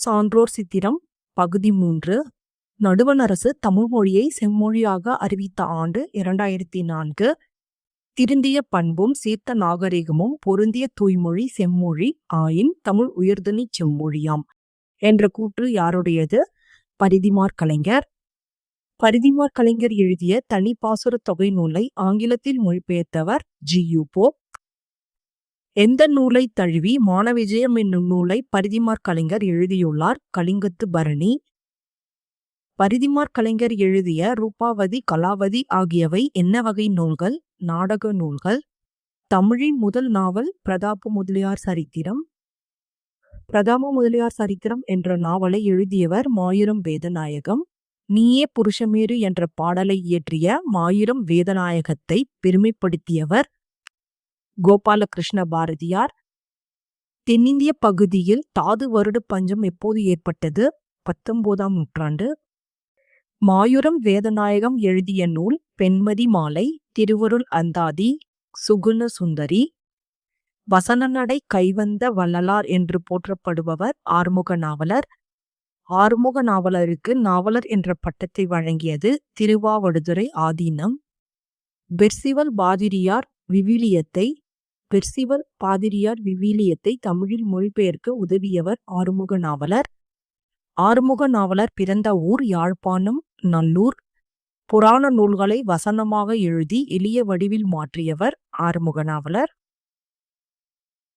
சான்றோர் சித்திரம் பகுதி 3. நடுவண் அரசு தமிழ் மொழியை செம்மொழியாக அறிவித்த ஆண்டு 2004. திருந்திய பண்பும் சீர்த்த நாகரிகமும் பொருந்திய தூய்மொழி செம்மொழி ஆயின் தமிழ் உயர்தனிச் செம்மொழியாம் என்ற கூற்று யாருடையது? பரிதிமாற் கலைஞர். பரிதிமாற் கலைஞர் எழுதிய தனிப்பாசுரத் தொகை நூலை ஆங்கிலத்தில் மொழிபெயர்த்தவர் ஜி.யு. போப். எந்த நூலை தழுவி மானவிஜயம் என்னும் நூலை பரிதிமாற் கலைஞர் எழுதியுள்ளார்? கலிங்கத்து பரணி. பரிதிமாற் கலைஞர் எழுதிய ரூபாவதி கலாவதி ஆகியவை என்ன வகை நூல்கள்? நாடக நூல்கள். தமிழின் முதல் நாவல் பிரதாப முதலியார் சரித்திரம். பிரதாப முதலியார் சரித்திரம் என்ற நாவலை எழுதியவர் மாயூரம் வேதநாயகம். நீயே புருஷமேரு என்ற பாடலை இயற்றிய மாயூரம் வேதநாயகத்தை பெருமைப்படுத்தியவர் கோபாலகிருஷ்ண பாரதியார். தென்னிந்திய பகுதியில் தாது வருட பஞ்சம் எப்போது ஏற்பட்டது? 19ஆம் நூற்றாண்டு. மாயூரம் வேதநாயகம் எழுதிய நூல் பெண்மதி மாலை, திருவருள் அந்தாதி, சுகுண சுந்தரி. வசனநடை கைவந்த வள்ளலார் என்று போற்றப்படுபவர் ஆறுமுக நாவலர். ஆறுமுக நாவலருக்கு நாவலர் என்ற பட்டத்தை வழங்கியது திருவாவடுதுறை ஆதீனம். பெர்சிவல் பாதிரியார் விவிலியத்தை தமிழில் மொழிபெயர்க்க உதவியவர் ஆறுமுக நாவலர். ஆறுமுக நாவலர் பிறந்த ஊர் யாழ்ப்பாணம் நல்லூர். புராண நூல்களை வசனமாக எழுதி எளிய வடிவில் மாற்றியவர் ஆறுமுக நாவலர்.